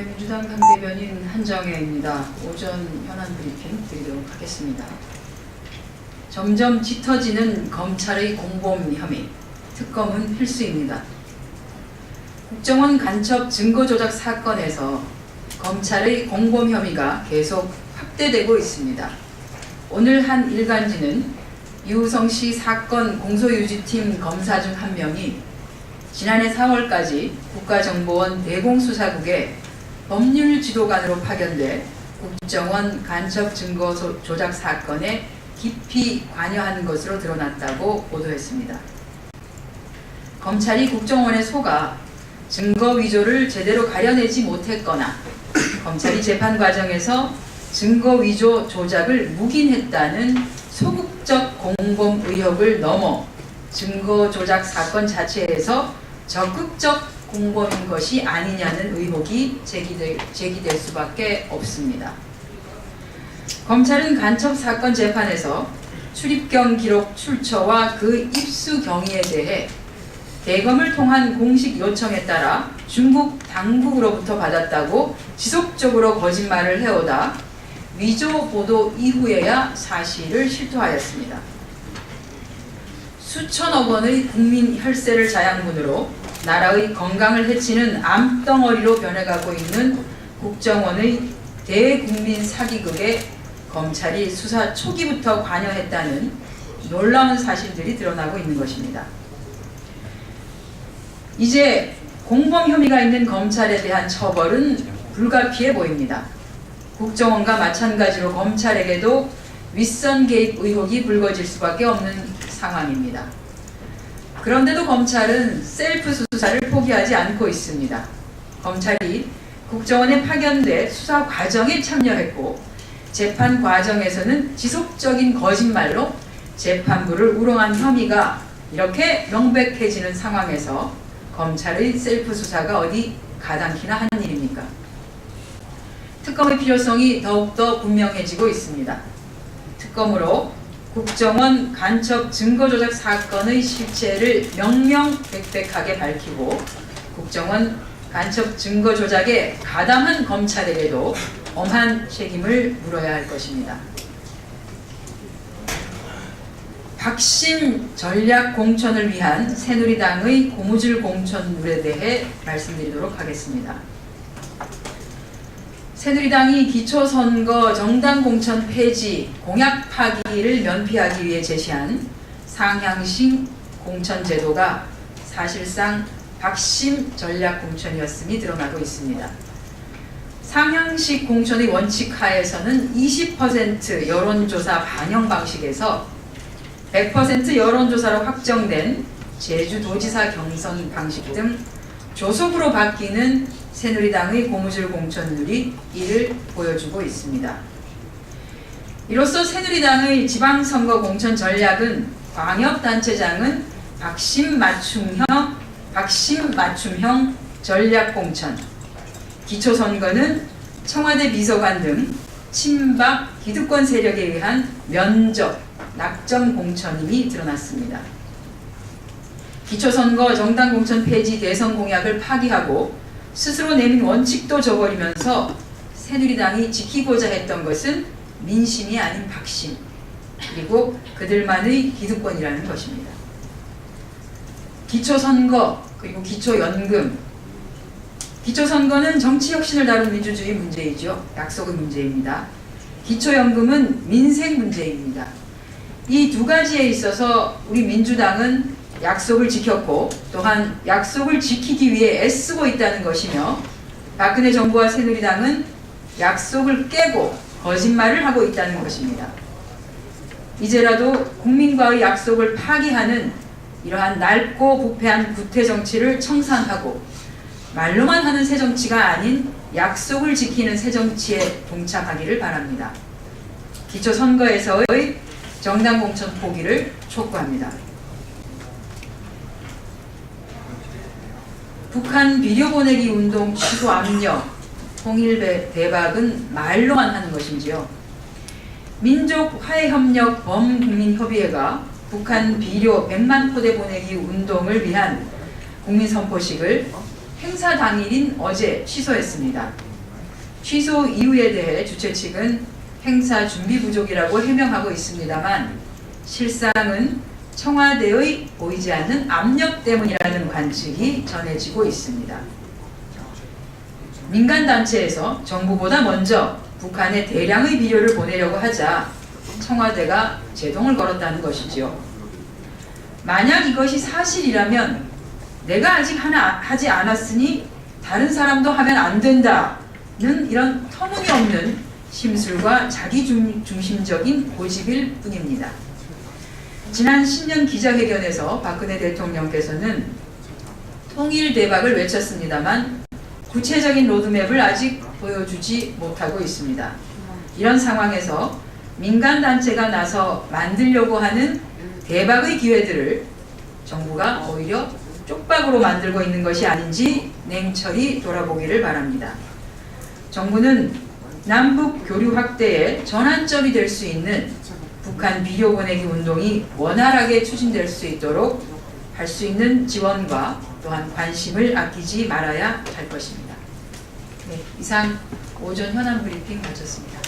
민주당 당대변인 한정혜입니다. 오전 현안 브리핑 드리도록 하겠습니다. 점점 짙어지는 검찰의 공범 혐의, 특검은 필수입니다. 국정원 간첩 증거 조작 사건에서 검찰의 공범 혐의가 계속 확대되고 있습니다. 오늘 한 일간지는 유우성씨 사건 공소유지팀 검사 중 한 명이 지난해 4월까지 국가정보원 대공수사국에 법률지도관으로 파견돼 국정원 간첩 증거 조작 사건에 깊이 관여한 것으로 드러났다고 보도했습니다. 검찰이 국정원에 속아 증거 위조를 제대로 가려내지 못했거나 검찰이 재판 과정에서 증거 위조 조작을 묵인했다는 소극적 공범 의혹을 넘어 증거 조작 사건 자체에서 적극적 공범인 것이 아니냐는 의혹이 제기될 수밖에 없습니다. 검찰은 간첩 사건 재판에서 출입경 기록 출처와 그 입수 경위에 대해 대검을 통한 공식 요청에 따라 중국 당국으로부터 받았다고 지속적으로 거짓말을 해오다 위조 보도 이후에야 사실을 실토하였습니다. 수천억 원의 국민 혈세를 자양분으로 나라의 건강을 해치는 암덩어리로 변해가고 있는 국정원의 대국민 사기극에 검찰이 수사 초기부터 관여했다는 놀라운 사실들이 드러나고 있는 것입니다. 이제 공범 혐의가 있는 검찰에 대한 처벌은 불가피해 보입니다. 국정원과 마찬가지로 검찰에게도 윗선 개입 의혹이 불거질 수밖에 없는 상황입니다. 그런데도 검찰은 셀프 수사를 포기하지 않고 있습니다. 검찰이 국정원에 파견돼 수사 과정에 참여했고 재판 과정에서는 지속적인 거짓말로 재판부를 우롱한 혐의가 이렇게 명백해지는 상황에서 검찰의 셀프 수사가 어디 가당키나 하는 일입니까? 특검의 필요성이 더욱더 분명해지고 있습니다. 특검으로 국정원 간첩 증거 조작 사건의 실체를 명명백백하게 밝히고 국정원 간첩 증거 조작에 가담한 검찰에게도 엄한 책임을 물어야 할 것입니다. 박심 전략 공천을 위한 새누리당의 고무줄 공천룰에 대해 말씀드리도록 하겠습니다. 새누리당이 기초선거 정당 공천 폐지, 공약 파기를 면피하기 위해 제시한 상향식 공천 제도가 사실상 박심 전략 공천이었음이 드러나고 있습니다. 상향식 공천의 원칙 하에서는 20% 여론조사 반영 방식에서 100% 여론조사로 확정된 제주도지사 경선 방식 등 조속으로 바뀌는 새누리당의 고무줄 공천률이 이를 보여주고 있습니다. 이로써 새누리당의 지방선거 공천 전략은 광역단체장은 박심 맞춤형 전략 공천, 기초선거는 청와대 비서관 등 친박 기득권 세력에 의한 면접, 낙점 공천임이 드러났습니다. 기초선거 정당 공천 폐지 대선 공약을 파기하고 스스로 내민 원칙도 저버리면서 새누리당이 지키고자 했던 것은 민심이 아닌 박심, 그리고 그들만의 기득권이라는 것입니다. 기초선거, 그리고 기초연금. 기초선거는 정치혁신을 다룬 민주주의 문제이죠. 약속의 문제입니다. 기초연금은 민생 문제입니다. 이 두 가지에 있어서 우리 민주당은 약속을 지켰고 또한 약속을 지키기 위해 애쓰고 있다는 것이며 박근혜 정부와 새누리당은 약속을 깨고 거짓말을 하고 있다는 것입니다. 이제라도 국민과의 약속을 파기하는 이러한 낡고 부패한 구태 정치를 청산하고 말로만 하는 새 정치가 아닌 약속을 지키는 새 정치에 동참하기를 바랍니다. 기초선거에서의 정당 공천 포기를 촉구합니다. 북한 비료 보내기 운동 취소 압력, 통일 대박은 말로만 하는 것인지요? 민족화해협력 범국민협의회가 북한 비료 100만 포대 보내기 운동을 위한 국민선포식을 행사 당일인 어제 취소했습니다. 취소 이유에 대해 주최 측은 행사 준비 부족이라고 해명하고 있습니다만 실상은 청와대의 보이지 않는 압력 때문이라는 관측이 전해지고 있습니다. 민간단체에서 정부보다 먼저 북한에 대량의 비료를 보내려고 하자 청와대가 제동을 걸었다는 것이지요. 만약 이것이 사실이라면 내가 아직 하지 않았으니 다른 사람도 하면 안 된다는 이런 터무니없는 심술과 자기중심적인 고집일 뿐입니다. 지난 신년 기자회견에서 박근혜 대통령께서는 통일 대박을 외쳤습니다만 구체적인 로드맵을 아직 보여주지 못하고 있습니다. 이런 상황에서 민간단체가 나서 만들려고 하는 대박의 기회들을 정부가 오히려 쪽박으로 만들고 있는 것이 아닌지 냉철히 돌아보기를 바랍니다. 정부는 남북 교류 확대의 전환점이 될 수 있는 북한 비료 보내기 운동이 원활하게 추진될 수 있도록 할 수 있는 지원과 또한 관심을 아끼지 말아야 할 것입니다. 네, 이상 오전 현안 브리핑 마쳤습니다.